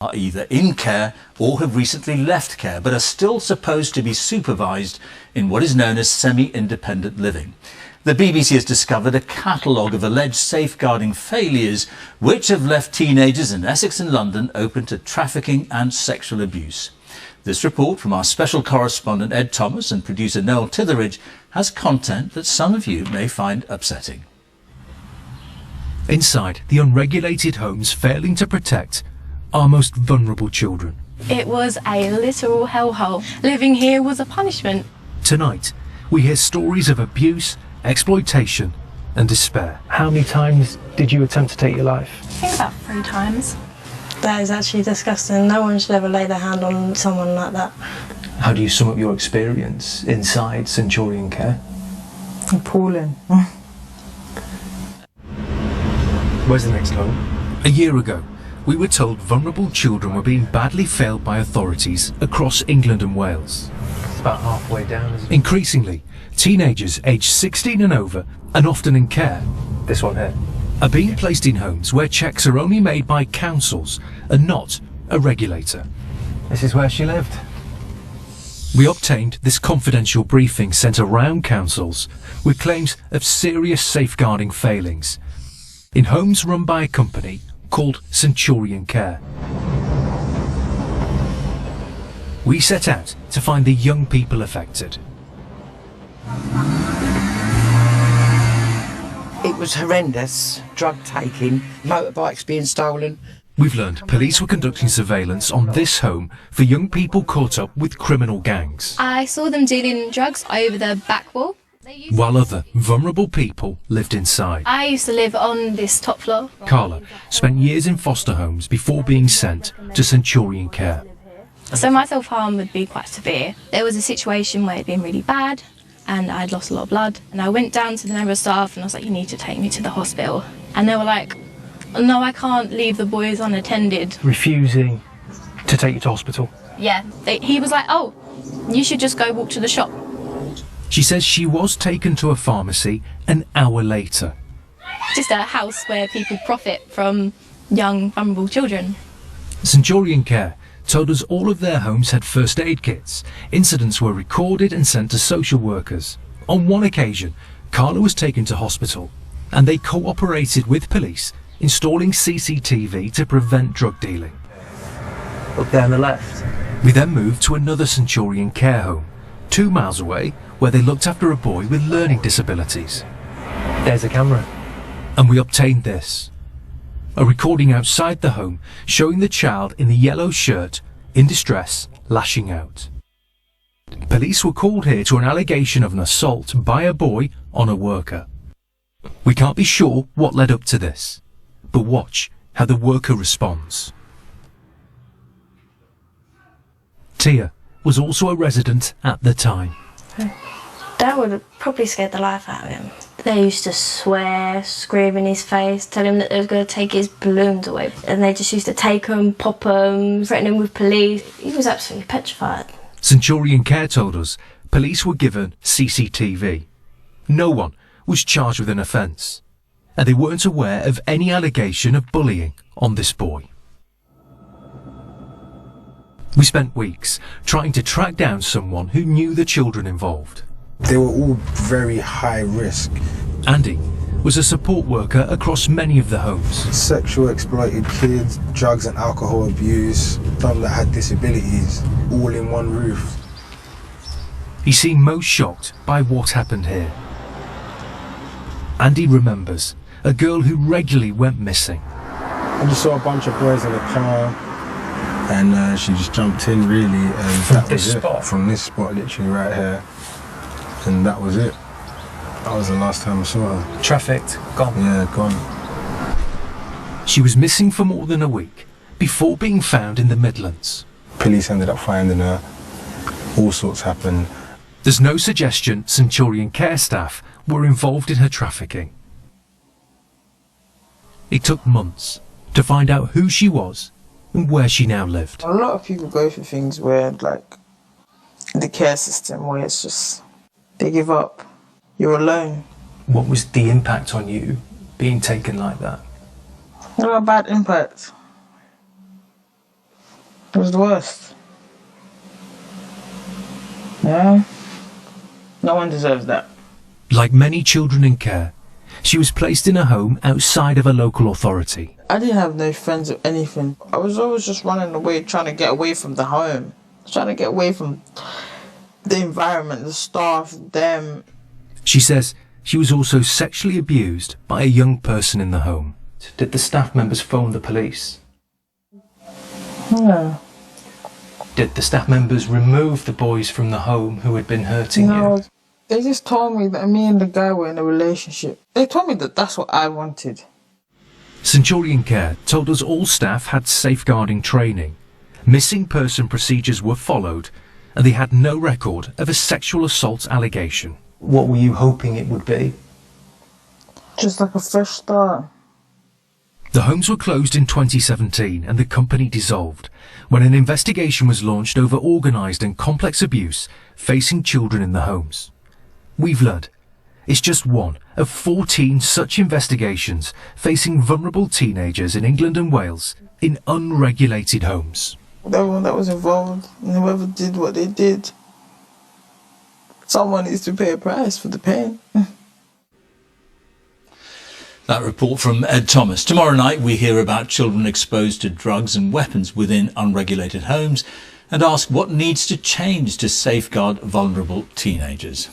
are either in care or have recently left care but are still supposed to be supervised in what is known as semi-independent living. The BBC has discovered a catalogue of alleged safeguarding failures which have left teenagers in Essex and London open to trafficking and sexual abuse. This report from our special correspondent Ed Thomas and producer Noel Titheridge has content that some of you may find upsetting. Inside the unregulated homes failing to protect our most vulnerable children. It was a literal hellhole. Living here was a punishment. Tonight, we hear stories of abuse, exploitation and despair. How many times did you attempt to take your life? I think about 3 times. That is actually disgusting. No one should ever lay their hand on someone like that. How do you sum up your experience inside Centurion Care? Appalling. Where's the next home? A year ago, we were told vulnerable children were being badly failed by authorities across England and Wales. It's about halfway down, isn't it? Increasingly, teenagers aged 16 and over, and often in care, This one here. are being placed in homes where checks are only made by councils and not a regulator. This is where she lived. We obtained this confidential briefing sent around councils with claims of serious safeguarding failings in homes run by a company called Centurion Care. We set out to find the young people affected. It was horrendous. Drug taking, motorbikes being stolen. We've learned police were conducting surveillance on this home for young people caught up with criminal gangs, I saw them dealing drugs over the back wall. while other vulnerable people lived inside. I used to live on this top floor. Carla spent years in foster homes before being sent to Centurion Care. So my self-harm would be quite severe. There was a situation where it'd been really bad and I'd lost a lot of blood. And I went down to the member of staff and I was like, you need to take me to the hospital. And they were like, no, I can't leave the boys unattended. Refusing to take you to hospital. Yeah, he was like, oh, you should just go walk to the shop. She says she was taken to a pharmacy an hour later. Just a house where people profit from young, vulnerable children. Centurion Care told us all of their homes had first aid kits. Incidents were recorded and sent to social workers. On one occasion, Carla was taken to hospital and they cooperated with police, installing CCTV to prevent drug dealing. Up there on the left. We then moved to another Centurion Care home, 2 miles away, where they looked after a boy with learning disabilities. There's a camera. And we obtained this. A recording outside the home showing the child in the yellow shirt, in distress, lashing out. Police were called here to an allegation of an assault by a boy on a worker. We can't be sure what led up to this, but watch how the worker responds. Tia was also a resident at the time. That would have probably scared the life out of him. They used to swear, scream in his face, tell him that they was going to take his balloons away. And they just used to take them, pop them, threaten him with police. He was absolutely petrified. Centurion Care told us police were given CCTV. No one was charged with an offence, and they weren't aware of any allegation of bullying on this boy. We spent weeks trying to track down someone who knew the children involved. They were all very high risk. Andy was a support worker across many of the homes. Sexual exploited kids, drugs and alcohol abuse, some that had disabilities, all in one roof. He seemed most shocked by what happened here. Andy remembers a girl who regularly went missing. I just saw a bunch of boys in a car and she just jumped in really, and From that this was it. spot? From this spot, literally right here. And that was it. That was the last time I saw her. Trafficked, gone. Yeah, gone. She was missing for more than a week before being found in the Midlands. Police ended up finding her. All sorts happened. There's no suggestion Centurion Care staff were involved in her trafficking. It took months to find out who she was and where she now lived. A lot of people go through things where, like, the care system, where it's just, they give up. You're alone. What was the impact on you being taken like that? Not a bad impact. It was the worst. Yeah. No one deserves that. Like many children in care, she was placed in a home outside of a local authority. I didn't have no friends or anything. I was always just running away, trying to get away from the home. Trying to get away from the environment, the staff, them. She says she was also sexually abused by a young person in the home. Did the staff members phone the police? No. Did the staff members remove the boys from the home who had been hurting you? They just told me that me and the guy were in a relationship. They told me that that's what I wanted. Centurion Care told us all staff had safeguarding training. Missing person procedures were followed, and they had no record of a sexual assault allegation. What were you hoping it would be? Just like a fresh start. The homes were closed in 2017 and the company dissolved when an investigation was launched over organised and complex abuse facing children in the homes. We've learned it's just one of 14 such investigations facing vulnerable teenagers in England and Wales in unregulated homes. Everyone that was involved and whoever did what they did, someone needs to pay a price for the pain. That report from Ed Thomas. Tomorrow night we hear about children exposed to drugs and weapons within unregulated homes and ask what needs to change to safeguard vulnerable teenagers.